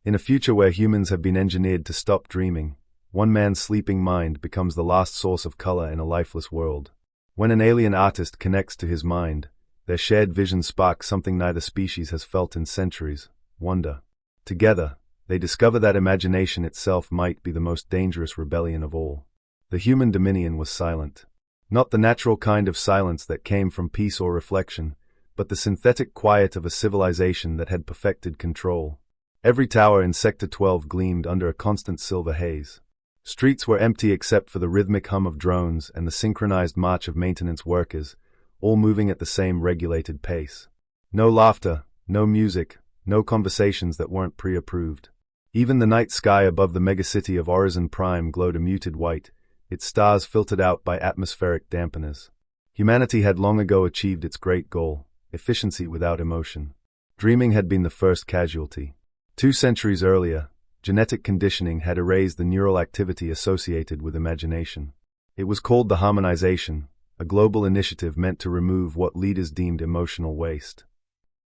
In a future where humans have been engineered to stop dreaming, one man's sleeping mind becomes the last source of color in a lifeless world. When an alien artist connects to his mind, their shared vision sparks something neither species has felt in centuries: wonder. Together, they discover that imagination itself might be the most dangerous rebellion of all. The human dominion was silent. Not the natural kind of silence that came from peace or reflection, but the synthetic quiet of a civilization that had perfected control. Every tower in Sector 12 gleamed under a constant silver haze. Streets were empty except for the rhythmic hum of drones and the synchronized march of maintenance workers, all moving at the same regulated pace. No laughter, no music, no conversations that weren't pre-approved. Even the night sky above the megacity of Orcs Prime glowed a muted white, its stars filtered out by atmospheric dampeners. Humanity had long ago achieved its great goal: efficiency without emotion. Dreaming had been the first casualty. 2 centuries earlier, genetic conditioning had erased the neural activity associated with imagination. It was called the harmonization, a global initiative meant to remove what leaders deemed emotional waste.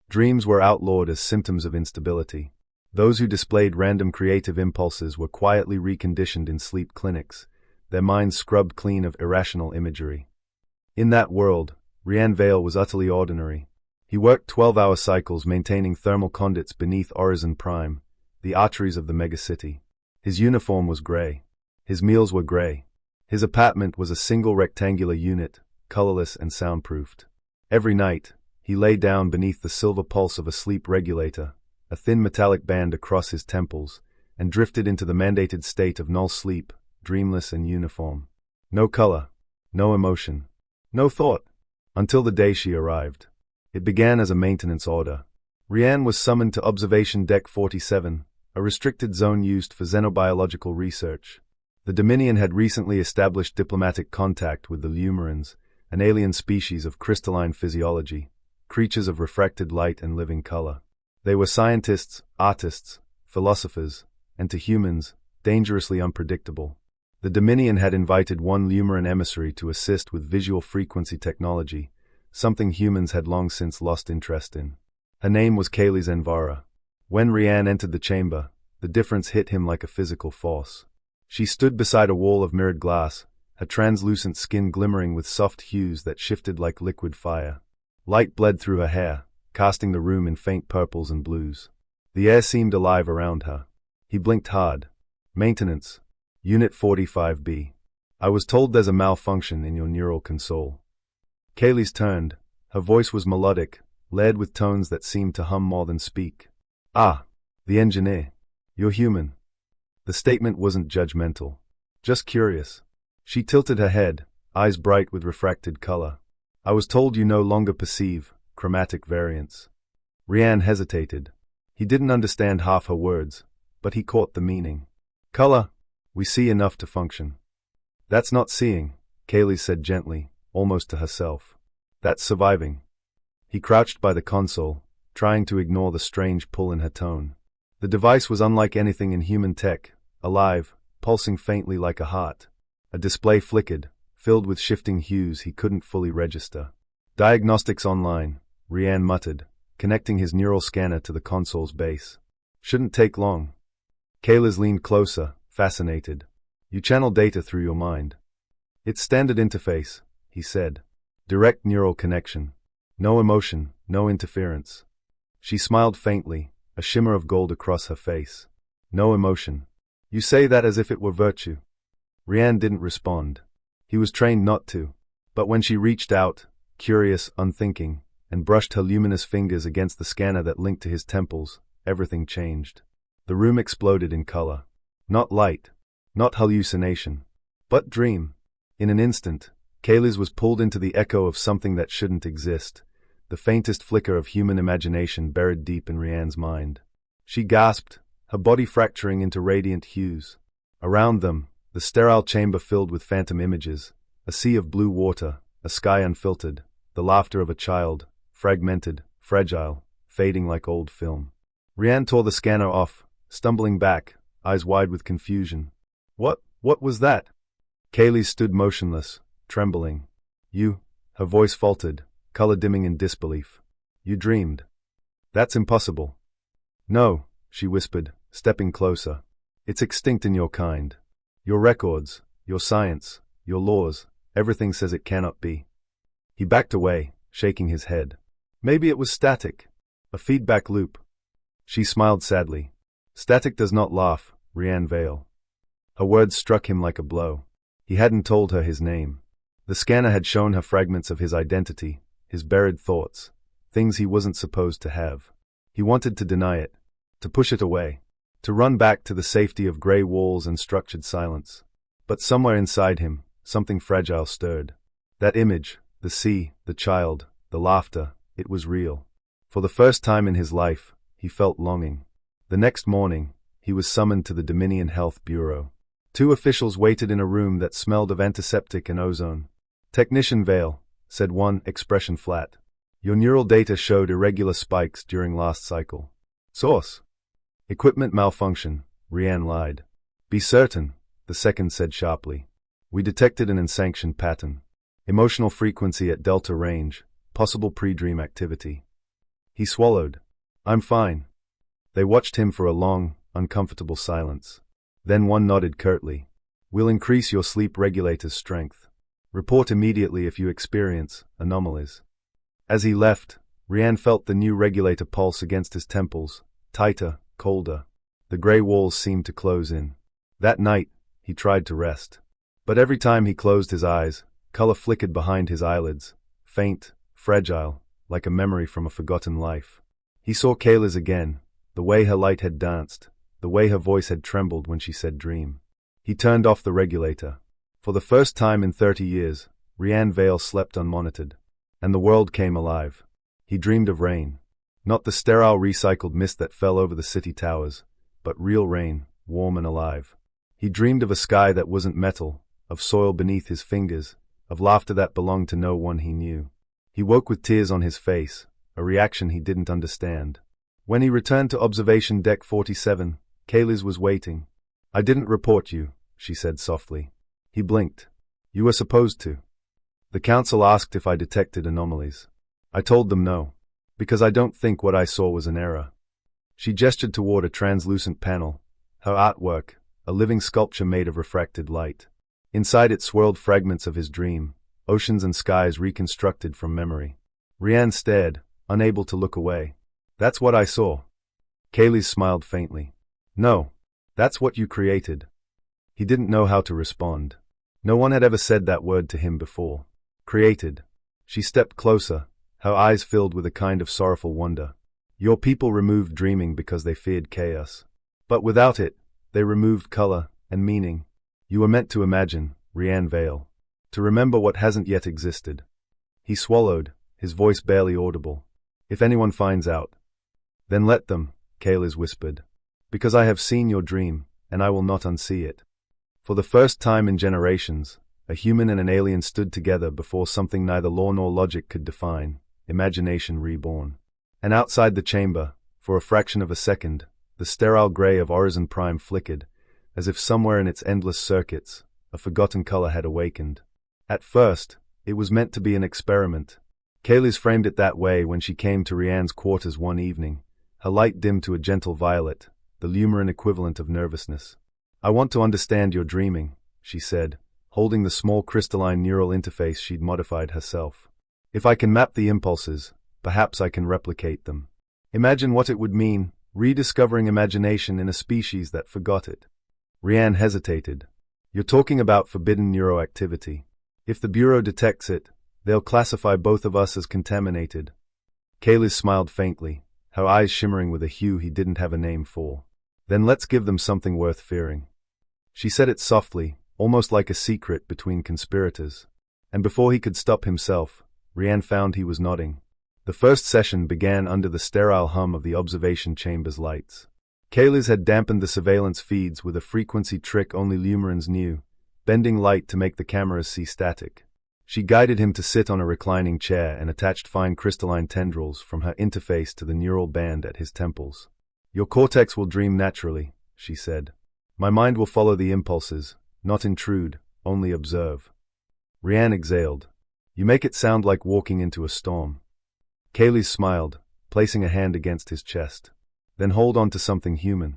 Dreams were outlawed as symptoms of instability. Those who displayed random creative impulses were quietly reconditioned in sleep clinics, their minds scrubbed clean of irrational imagery. In that world, Rian Vale was utterly ordinary. He worked 12-hour cycles maintaining thermal conduits beneath Orcs Prime, the arteries of the megacity. His uniform was gray. His meals were gray. His apartment was a single rectangular unit, colorless and soundproofed. Every night, he lay down beneath the silver pulse of a sleep regulator, a thin metallic band across his temples, and drifted into the mandated state of null sleep, dreamless and uniform. No color, no emotion, no thought, until the day she arrived. It began as a maintenance order. Rian was summoned to Observation Deck 47, a restricted zone used for xenobiological research. The Dominion had recently established diplomatic contact with the Lumerans, an alien species of crystalline physiology, creatures of refracted light and living color. They were scientists, artists, philosophers, and to humans, dangerously unpredictable. The Dominion had invited one Lumeran emissary to assist with visual frequency technology, something humans had long since lost interest in. Her name was Kaylee Zenvara. When Rian entered the chamber, the difference hit him like a physical force. She stood beside a wall of mirrored glass, her translucent skin glimmering with soft hues that shifted like liquid fire. Light bled through her hair, casting the room in faint purples and blues. The air seemed alive around her. He blinked hard. Maintenance. Unit 45B. I was told there's a malfunction in your neural console. Kaylee's turned. Her voice was melodic, layered with tones that seemed to hum more than speak. Ah, the engineer. You're human. The statement wasn't judgmental, just curious. She tilted her head, eyes bright with refracted color. I was told you no longer perceive chromatic variance. Rian hesitated. He didn't understand half her words, but he caught the meaning. Color, we see enough to function. That's not seeing, Kaylee said gently, almost to herself. That's surviving. He crouched by the console, trying to ignore the strange pull in her tone. The device was unlike anything in human tech, alive, pulsing faintly like a heart. A display flickered, filled with shifting hues he couldn't fully register. Diagnostics online, Rian muttered, connecting his neural scanner to the console's base. Shouldn't take long. Kayla's leaned closer, fascinated. You channel data through your mind. It's standard interface, he said. Direct neural connection. No emotion, no interference. She smiled faintly, a shimmer of gold across her face. No emotion. You say that as if it were virtue. Rian didn't respond. He was trained not to. But when she reached out, curious, unthinking, and brushed her luminous fingers against the scanner that linked to his temples, everything changed. The room exploded in color. Not light, not hallucination, but dream. In an instant, Kaylee's was pulled into the echo of something that shouldn't exist, the faintest flicker of human imagination buried deep in Rian's mind. She gasped, her body fracturing into radiant hues. Around them, the sterile chamber filled with phantom images, a sea of blue water, a sky unfiltered, the laughter of a child, fragmented, fragile, fading like old film. Rian tore the scanner off, stumbling back, eyes wide with confusion. What was that? Kaylee stood motionless, trembling. You, her voice faltered, color dimming in disbelief. You dreamed. That's impossible. No, she whispered, stepping closer. It's extinct in your kind. Your records, your science, your laws, everything says it cannot be. He backed away, shaking his head. Maybe it was static. A feedback loop. She smiled sadly. Static does not laugh, Rianne Vale. Her words struck him like a blow. He hadn't told her his name. The scanner had shown her fragments of his identity, his buried thoughts, things he wasn't supposed to have. He wanted to deny it, to push it away, to run back to the safety of gray walls and structured silence. But somewhere inside him, something fragile stirred. That image, the sea, the child, the laughter, it was real. For the first time in his life, he felt longing. The next morning, he was summoned to the Dominion Health Bureau. 2 officials waited in a room that smelled of antiseptic and ozone. Technician Vale, said one, expression flat. Your neural data showed irregular spikes during last cycle. Source. Equipment malfunction, Rianne lied. Be certain, the second said sharply. We detected an unsanctioned pattern. Emotional frequency at delta range, possible pre-dream activity. He swallowed. I'm fine. They watched him for a long, uncomfortable silence. Then one nodded curtly. We'll increase your sleep regulator's strength. Report immediately if you experience anomalies. As he left, Rianne felt the new regulator pulse against his temples, tighter, colder. The gray walls seemed to close in. That night, he tried to rest. But every time he closed his eyes, color flickered behind his eyelids, faint, fragile, like a memory from a forgotten life. He saw Kayla's again, the way her light had danced, the way her voice had trembled when she said dream. He turned off the regulator. For the first time in 30 years, Rianne Vale slept unmonitored. And the world came alive. He dreamed of rain. Not the sterile recycled mist that fell over the city towers, but real rain, warm and alive. He dreamed of a sky that wasn't metal, of soil beneath his fingers, of laughter that belonged to no one he knew. He woke with tears on his face, a reaction he didn't understand. When he returned to observation deck 47, Kaylis was waiting. I didn't report you, she said softly. He blinked. You were supposed to. The council asked if I detected anomalies. I told them no, because I don't think what I saw was an error. She gestured toward a translucent panel, her artwork, a living sculpture made of refracted light. Inside it swirled fragments of his dream, oceans and skies reconstructed from memory. Rianne stared, unable to look away. That's what I saw. Kaylis smiled faintly. No, that's what you created. He didn't know how to respond. No one had ever said that word to him before. Created. She stepped closer, her eyes filled with a kind of sorrowful wonder. Your people removed dreaming because they feared chaos. But without it, they removed color and meaning. You were meant to imagine, Rianne Vale. To remember what hasn't yet existed. He swallowed, his voice barely audible. If anyone finds out, then let them, Kaylis whispered. Because I have seen your dream, and I will not unsee it. For the first time in generations, a human and an alien stood together before something neither law nor logic could define, imagination reborn. And outside the chamber, for a fraction of a second, the sterile gray of Orison Prime flickered, as if somewhere in its endless circuits, a forgotten color had awakened. At first, it was meant to be an experiment. Kaylis framed it that way when she came to Rianne's quarters one evening, her light dimmed to a gentle violet, the luminant equivalent of nervousness. I want to understand your dreaming, she said, holding the small crystalline neural interface she'd modified herself. If I can map the impulses, perhaps I can replicate them. Imagine what it would mean, rediscovering imagination in a species that forgot it. Rianne hesitated. You're talking about forbidden neuroactivity. If the Bureau detects it, they'll classify both of us as contaminated. Kaylis smiled faintly, her eyes shimmering with a hue he didn't have a name for. Then let's give them something worth fearing. She said it softly, almost like a secret between conspirators. And before he could stop himself, Rianne found he was nodding. The first session began under the sterile hum of the observation chamber's lights. Kaylis had dampened the surveillance feeds with a frequency trick only Lumerans knew, bending light to make the cameras see static. She guided him to sit on a reclining chair and attached fine crystalline tendrils from her interface to the neural band at his temples. Your cortex will dream naturally, she said. My mind will follow the impulses, not intrude, only observe. Rianne exhaled. You make it sound like walking into a storm. Kaylis smiled, placing a hand against his chest. Then hold on to something human.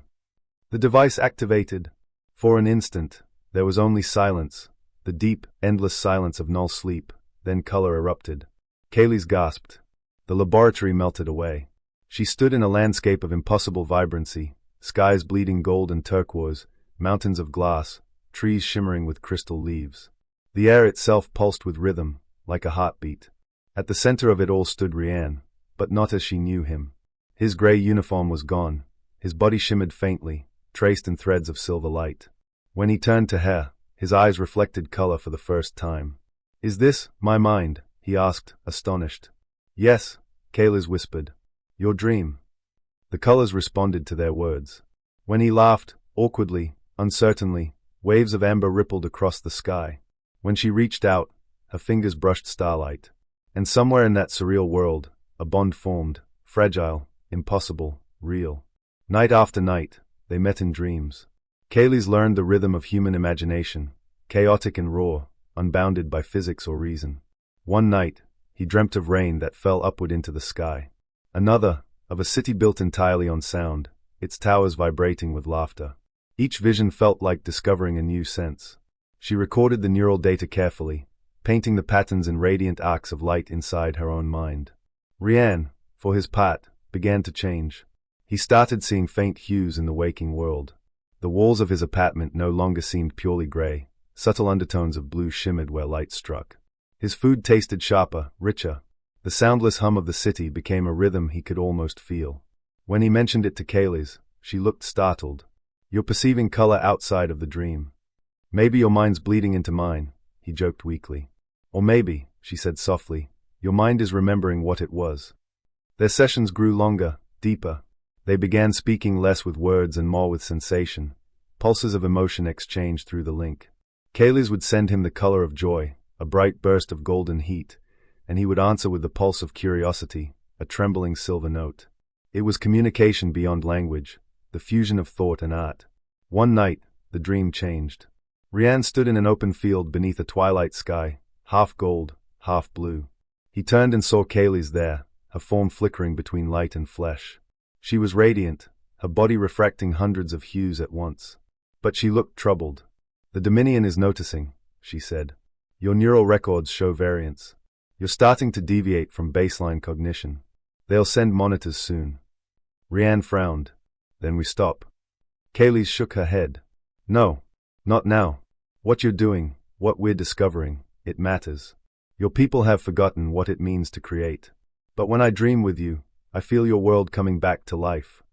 The device activated. For an instant, there was only silence, the deep, endless silence of null sleep, then color erupted. Kaylee's gasped. The laboratory melted away. She stood in a landscape of impossible vibrancy, skies bleeding gold and turquoise, mountains of glass, trees shimmering with crystal leaves. The air itself pulsed with rhythm, like a heartbeat. At the center of it all stood Rian, but not as she knew him. His gray uniform was gone, his body shimmered faintly, traced in threads of silver light. When he turned to her, his eyes reflected color for the first time. "Is this my mind?" he asked, astonished. "Yes," Kayles whispered. "Your dream." The colors responded to their words. When he laughed, awkwardly, uncertainly, waves of amber rippled across the sky. When she reached out, her fingers brushed starlight. And somewhere in that surreal world, a bond formed, fragile, impossible, real. Night after night, they met in dreams. Kayles learned the rhythm of human imagination, chaotic and raw, unbounded by physics or reason. One night, he dreamt of rain that fell upward into the sky. Another, of a city built entirely on sound, its towers vibrating with laughter. Each vision felt like discovering a new sense. She recorded the neural data carefully, painting the patterns in radiant arcs of light inside her own mind. Rian, for his part, began to change. He started seeing faint hues in the waking world. The walls of his apartment no longer seemed purely gray. Subtle undertones of blue shimmered where light struck. His food tasted sharper, richer. The soundless hum of the city became a rhythm he could almost feel. When he mentioned it to Kayles, she looked startled. "You're perceiving color outside of the dream. Maybe your mind's bleeding into mine," he joked weakly. "Or maybe," she said softly, "your mind is remembering what it was." Their sessions grew longer, deeper. They began speaking less with words and more with sensation. Pulses of emotion exchanged through the link. Kayles would send him the color of joy, a bright burst of golden heat, and he would answer with the pulse of curiosity, a trembling silver note. It was communication beyond language, the fusion of thought and art. One night, the dream changed. Rian stood in an open field beneath a twilight sky, half gold, half blue. He turned and saw Kayles there, her form flickering between light and flesh. She was radiant, her body refracting hundreds of hues at once. But she looked troubled. "The Dominion is noticing," she said. "Your neural records show variance. You're starting to deviate from baseline cognition. They'll send monitors soon." Rian frowned. "Then we stop." Kayles shook her head. "No, not now. What you're doing, what we're discovering, it matters. Your people have forgotten what it means to create. But when I dream with you, I feel your world coming back to life."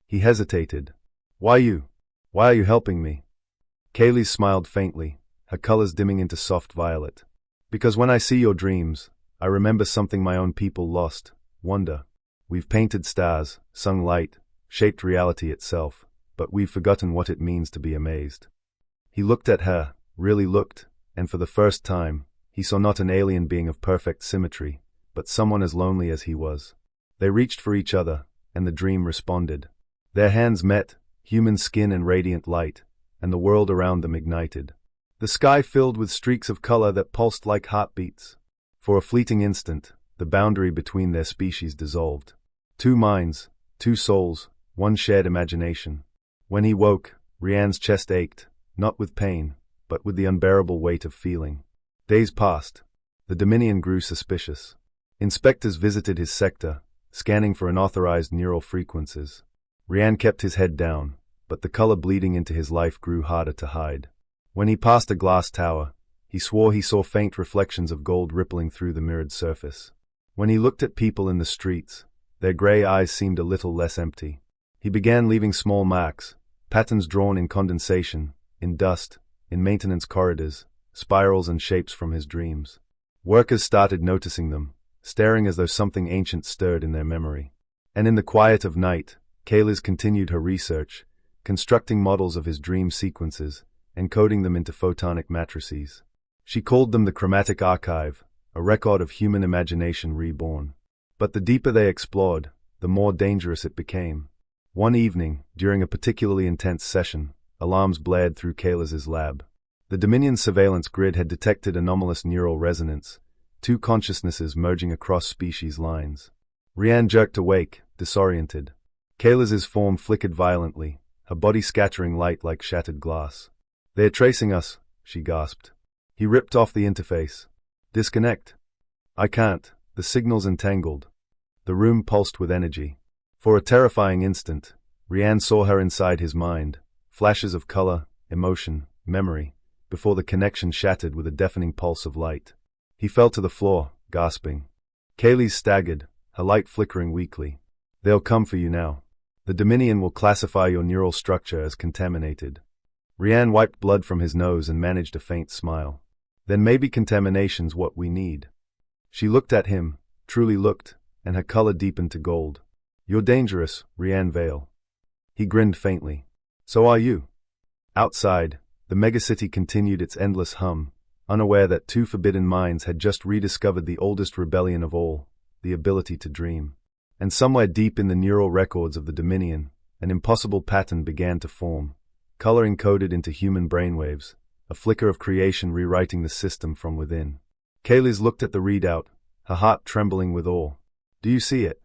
He hesitated. Why you? Why are you helping me?" Kayles smiled faintly, her colors dimming into soft violet. "Because when I see your dreams, I remember something my own people lost, wonder. We've painted stars, sung light, shaped reality itself, but we've forgotten what it means to be amazed." He looked at her, really looked, and for the first time, he saw not an alien being of perfect symmetry, but someone as lonely as he was. They reached for each other, and the dream responded. Their hands met, human skin and radiant light, and the world around them ignited. The sky filled with streaks of color that pulsed like heartbeats. For a fleeting instant, the boundary between their species dissolved. Two minds, two souls, one shared imagination. When he woke, Rian's chest ached, not with pain, but with the unbearable weight of feeling. Days passed. The Dominion grew suspicious. Inspectors visited his sector, scanning for unauthorized neural frequencies. Rian kept his head down, but the color bleeding into his life grew harder to hide. When he passed a glass tower, he swore he saw faint reflections of gold rippling through the mirrored surface. When he looked at people in the streets, their gray eyes seemed a little less empty. He began leaving small marks, patterns drawn in condensation, in dust, in maintenance corridors, spirals and shapes from his dreams. Workers started noticing them, staring as though something ancient stirred in their memory. And in the quiet of night, Kayles continued her research, constructing models of his dream sequences, encoding them into photonic matrices. She called them the chromatic archive, a record of human imagination reborn. But the deeper they explored, the more dangerous it became. One evening, during a particularly intense session, alarms blared through Kayles's lab. The Dominion surveillance grid had detected anomalous neural resonance, two consciousnesses merging across species lines. Rian jerked awake, disoriented. Kayles's form flickered violently, her body scattering light like shattered glass. "They're tracing us," she gasped. He ripped off the interface. "Disconnect." "I can't. The signal's entangled." The room pulsed with energy. For a terrifying instant, Rian saw her inside his mind, flashes of color, emotion, memory, before the connection shattered with a deafening pulse of light. He fell to the floor, gasping. Kaylee staggered, her light flickering weakly. "They'll come for you now. The Dominion will classify your neural structure as contaminated." Rian wiped blood from his nose and managed a faint smile. "Then maybe contamination's what we need." She looked at him, truly looked, and her color deepened to gold. "You're dangerous, Rian Vale." He grinned faintly. "So are you." Outside, the megacity continued its endless hum, unaware that two forbidden minds had just rediscovered the oldest rebellion of all, the ability to dream. And somewhere deep in the neural records of the Dominion, an impossible pattern began to form, color encoded into human brainwaves, a flicker of creation rewriting the system from within. Kaylee looked at the readout, her heart trembling with awe. "Do you see it?"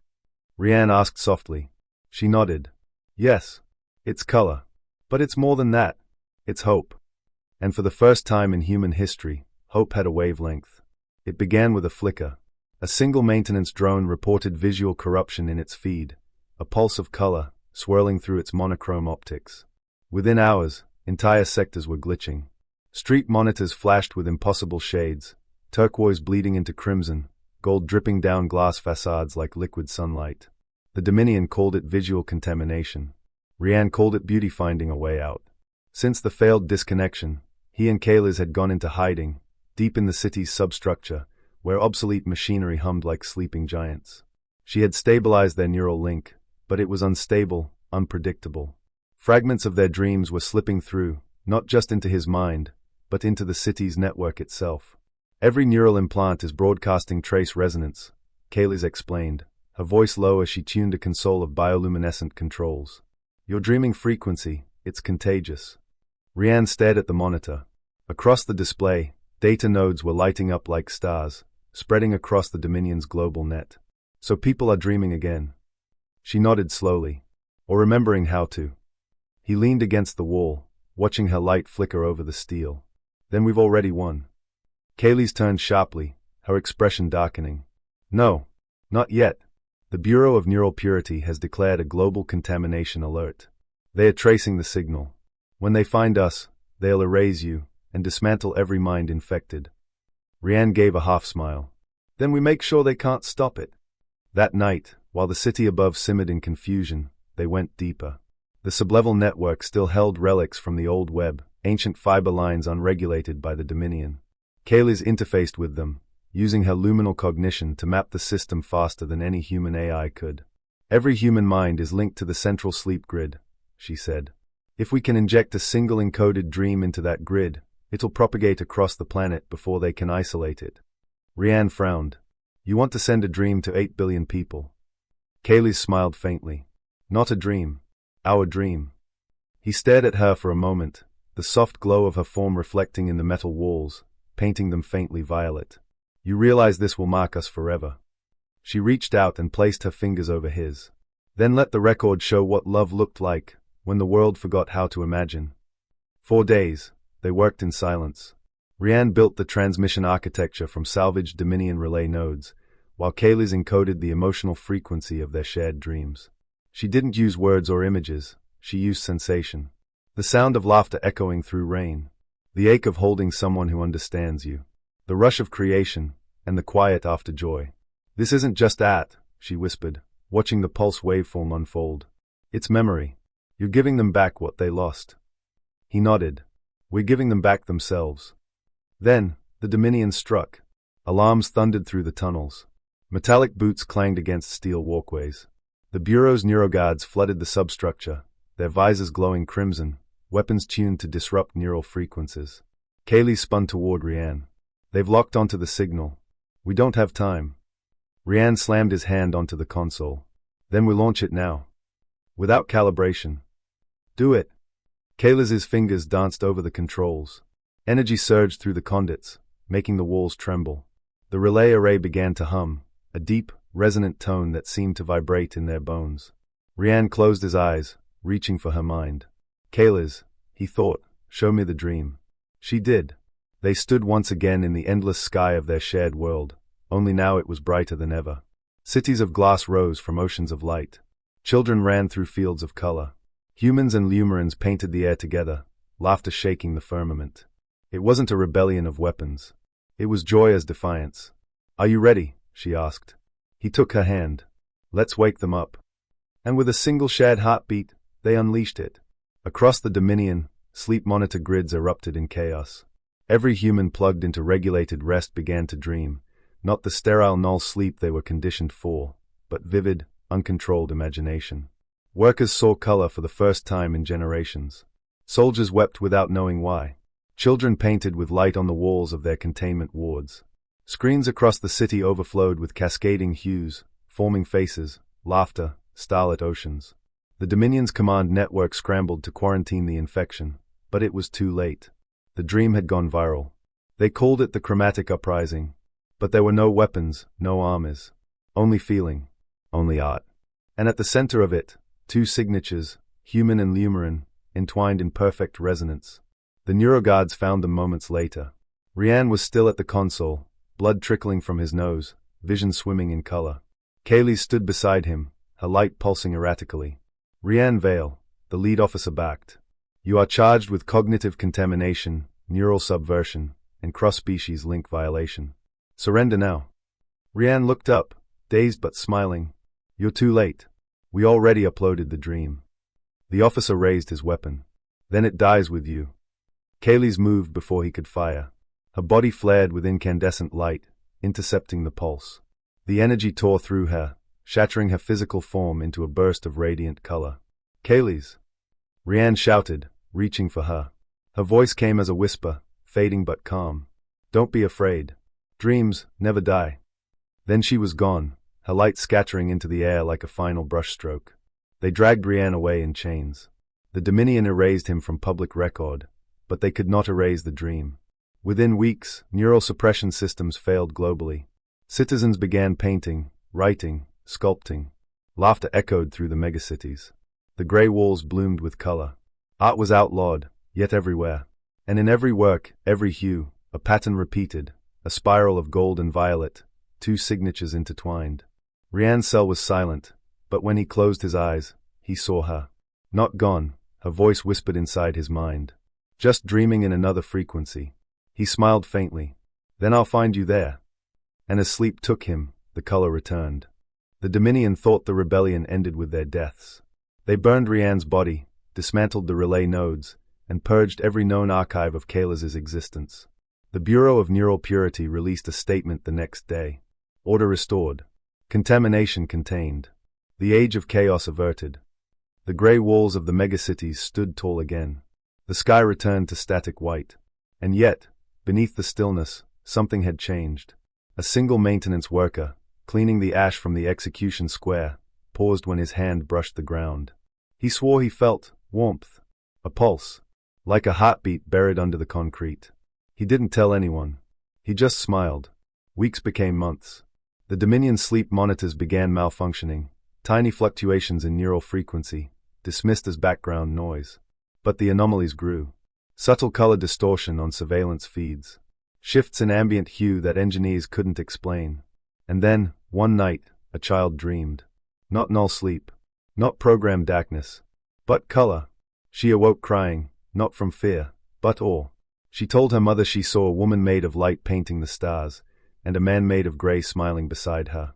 Rian asked softly. She nodded. "Yes. It's color. But it's more than that. It's hope." And for the first time in human history, hope had a wavelength. It began with a flicker. A single maintenance drone reported visual corruption in its feed, a pulse of color, swirling through its monochrome optics. Within hours, entire sectors were glitching. Street monitors flashed with impossible shades, turquoise bleeding into crimson, gold dripping down glass facades like liquid sunlight. The Dominion called it visual contamination. Rian called it beauty finding a way out. Since the failed disconnection, he and Kaylee had gone into hiding, deep in the city's substructure, where obsolete machinery hummed like sleeping giants. She had stabilized their neural link, but it was unstable, unpredictable. Fragments of their dreams were slipping through, not just into his mind, but into the city's network itself. "Every neural implant is broadcasting trace resonance," Kaylee explained, her voice low as she tuned a console of bioluminescent controls. "Your dreaming frequency, it's contagious." Rian stared at the monitor. Across the display, data nodes were lighting up like stars, spreading across the Dominion's global net. "So people are dreaming again." She nodded slowly. "Or remembering how to." He leaned against the wall, watching her light flicker over the steel. "Then we've already won." Kaylee turned sharply, her expression darkening. "No, not yet. The Bureau of Neural Purity has declared a global contamination alert. They are tracing the signal. When they find us, they'll erase you and dismantle every mind infected." Rian gave a half smile. "Then we make sure they can't stop it." That night, while the city above simmered in confusion, they went deeper. The sublevel network still held relics from the old web, ancient fiber lines unregulated by the Dominion. Kaylee interfaced with them, using her luminal cognition to map the system faster than any human AI could. "Every human mind is linked to the central sleep grid," she said. "If we can inject a single encoded dream into that grid, it'll propagate across the planet before they can isolate it." Rian frowned. "You want to send a dream to 8 billion people?" Kaylee smiled faintly. "Not a dream. Our dream." He stared at her for a moment, the soft glow of her form reflecting in the metal walls, painting them faintly violet. "You realize this will mark us forever." She reached out and placed her fingers over his. "Then let the record show what love looked like, when the world forgot how to imagine." 4 days, they worked in silence. Rian built the transmission architecture from salvaged Dominion relay nodes, while Kaylee encoded the emotional frequency of their shared dreams. She didn't use words or images, she used sensation. The sound of laughter echoing through rain. The ache of holding someone who understands you. The rush of creation, and the quiet after joy. "This isn't just art," she whispered, watching the pulse waveform unfold. "It's memory. You're giving them back what they lost." He nodded. "We're giving them back themselves." Then, the Dominion struck. Alarms thundered through the tunnels. Metallic boots clanged against steel walkways. The Bureau's neuroguards flooded the substructure, their visors glowing crimson, weapons tuned to disrupt neural frequencies. Kaylee spun toward Rian. "They've locked onto the signal. We don't have time." Rian slammed his hand onto the console. "Then we launch it now. Without calibration." "Do it." Kaylee's fingers danced over the controls. Energy surged through the conduits, making the walls tremble. The relay array began to hum, a deep, resonant tone that seemed to vibrate in their bones. Rian closed his eyes, reaching for her mind. Kayla's, he thought, show me the dream. She did. They stood once again in the endless sky of their shared world, only now it was brighter than ever. Cities of glass rose from oceans of light. Children ran through fields of color. Humans and Lumerians painted the air together, laughter shaking the firmament. It wasn't a rebellion of weapons. It was joy as defiance. Are you ready? She asked. He took her hand. Let's wake them up. And with a single shared heartbeat, they unleashed it. Across the Dominion, sleep monitor grids erupted in chaos. Every human plugged into regulated rest began to dream, not the sterile null sleep they were conditioned for, but vivid, uncontrolled imagination. Workers saw color for the first time in generations. Soldiers wept without knowing why. Children painted with light on the walls of their containment wards. Screens across the city overflowed with cascading hues, forming faces, laughter, starlit oceans. The Dominion's command network scrambled to quarantine the infection, but it was too late. The dream had gone viral. They called it the chromatic uprising, but there were no weapons, no armies. Only feeling, only art. And at the center of it, two signatures, human and Lumerian, entwined in perfect resonance. The neuroguards found them moments later. Rian was still at the console, blood trickling from his nose, vision swimming in color. Kaylee stood beside him, her light pulsing erratically. Rian Vale, the lead officer backed. You are charged with cognitive contamination, neural subversion, and cross-species link violation. Surrender now. Rian looked up, dazed but smiling. You're too late. We already uploaded the dream. The officer raised his weapon. Then it dies with you. Kaylee's moved before he could fire. Her body flared with incandescent light, intercepting the pulse. The energy tore through her, shattering her physical form into a burst of radiant color. Kaylee's! Rian shouted, reaching for her. Her voice came as a whisper, fading but calm. Don't be afraid. Dreams never die. Then she was gone, her light scattering into the air like a final brushstroke. They dragged Rian away in chains. The Dominion erased him from public record, but they could not erase the dream. Within weeks, neural suppression systems failed globally. Citizens began painting, writing, sculpting. Laughter echoed through the megacities. The gray walls bloomed with color. Art was outlawed, yet everywhere. And in every work, every hue, a pattern repeated, a spiral of gold and violet, two signatures intertwined. Rian's cell was silent, but when he closed his eyes, he saw her. Not gone, her voice whispered inside his mind. Just dreaming in another frequency. He smiled faintly. Then I'll find you there. And as sleep took him, the color returned. The Dominion thought the rebellion ended with their deaths. They burned Rian's body, dismantled the relay nodes, and purged every known archive of Kayla's existence. The Bureau of Neural Purity released a statement the next day. Order restored. Contamination contained. The age of chaos averted. The gray walls of the megacities stood tall again. The sky returned to static white. And yet, beneath the stillness, something had changed. A single maintenance worker, cleaning the ash from the execution square, paused when his hand brushed the ground. He swore he felt warmth, a pulse, like a heartbeat buried under the concrete. He didn't tell anyone. He just smiled. Weeks became months. The Dominion sleep monitors began malfunctioning, tiny fluctuations in neural frequency, dismissed as background noise. But the anomalies grew. Subtle color distortion on surveillance feeds. Shifts in ambient hue that engineers couldn't explain. And then, one night, a child dreamed. Not null sleep. Not programmed darkness. But color. She awoke crying, not from fear, but awe. She told her mother she saw a woman made of light painting the stars, and a man made of gray smiling beside her.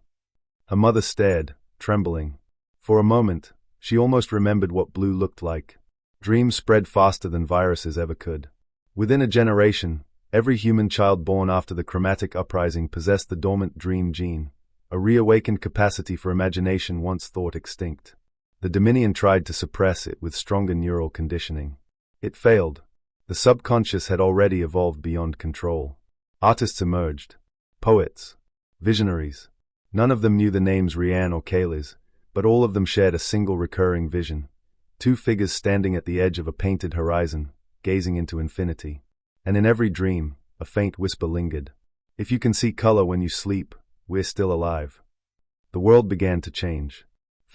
Her mother stared, trembling. For a moment, she almost remembered what blue looked like. Dreams spread faster than viruses ever could. Within a generation, every human child born after the chromatic uprising possessed the dormant dream gene, a reawakened capacity for imagination once thought extinct. The Dominion tried to suppress it with stronger neural conditioning. It failed. The subconscious had already evolved beyond control. Artists emerged. Poets. Visionaries. None of them knew the names Rian or Kayla's, but all of them shared a single recurring vision. Two figures standing at the edge of a painted horizon, gazing into infinity. And in every dream, a faint whisper lingered. If you can see color when you sleep, we're still alive. The world began to change.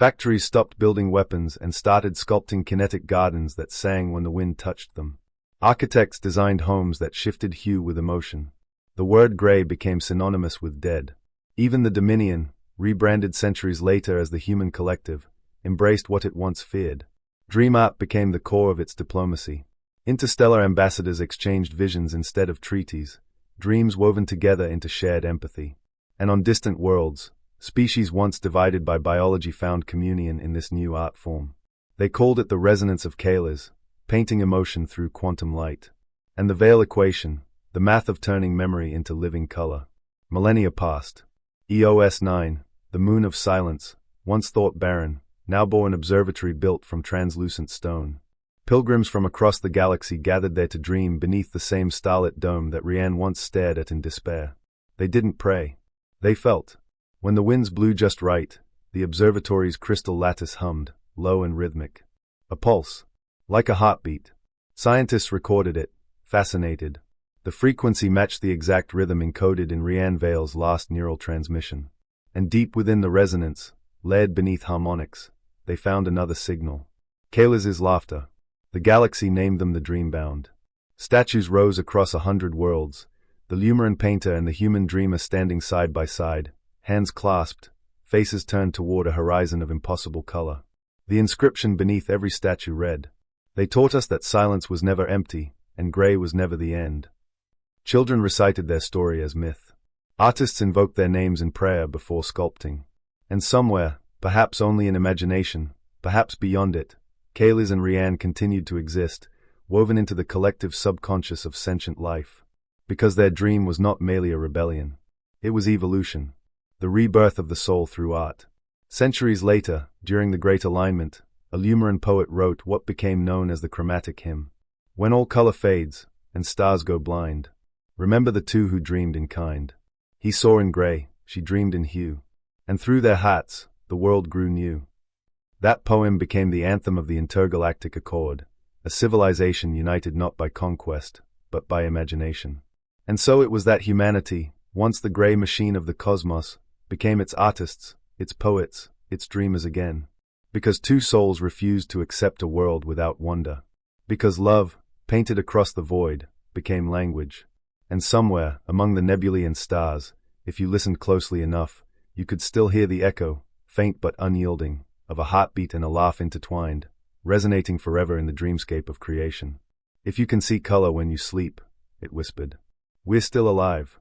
Factories stopped building weapons and started sculpting kinetic gardens that sang when the wind touched them. Architects designed homes that shifted hue with emotion. The word gray became synonymous with dead. Even the Dominion, rebranded centuries later as the Human Collective, embraced what it once feared. Dream art became the core of its diplomacy. Interstellar ambassadors exchanged visions instead of treaties, dreams woven together into shared empathy. And on distant worlds, species once divided by biology found communion in this new art form. They called it the resonance of Kalas, painting emotion through quantum light. And the Veil equation, the math of turning memory into living color. Millennia passed. EOS 9, the moon of silence, once thought barren, now bore an observatory built from translucent stone. Pilgrims from across the galaxy gathered there to dream beneath the same starlit dome that Rian once stared at in despair. They didn't pray. They felt. When the winds blew just right, the observatory's crystal lattice hummed, low and rhythmic. A pulse. Like a heartbeat. Scientists recorded it, fascinated. The frequency matched the exact rhythm encoded in Rian Veil's last neural transmission. And deep within the resonance, layered beneath harmonics, they found another signal. Kalas's laughter. The galaxy named them the Dreambound. Statues rose across 100 worlds, the Lumaran painter and the human dreamer standing side by side, hands clasped, faces turned toward a horizon of impossible color. The inscription beneath every statue read, "They taught us that silence was never empty, and gray was never the end." Children recited their story as myth. Artists invoked their names in prayer before sculpting. And somewhere, perhaps only in imagination, perhaps beyond it, Kalas and Rian continued to exist, woven into the collective subconscious of sentient life. Because their dream was not merely a rebellion. It was evolution. The rebirth of the soul through art. Centuries later, during the Great Alignment, a Lumaran poet wrote what became known as the chromatic hymn. When all color fades, and stars go blind, remember the two who dreamed in kind. He saw in gray, she dreamed in hue. And through their hearts, the world grew new. That poem became the anthem of the intergalactic accord, a civilization united not by conquest, but by imagination. And so it was that humanity, once the gray machine of the cosmos, became its artists, its poets, its dreamers again. Because two souls refused to accept a world without wonder. Because love, painted across the void, became language. And somewhere, among the nebulae and stars, if you listened closely enough, you could still hear the echo, faint but unyielding, of a heartbeat and a laugh intertwined, resonating forever in the dreamscape of creation. "If you can see color when you sleep," it whispered, "we're still alive."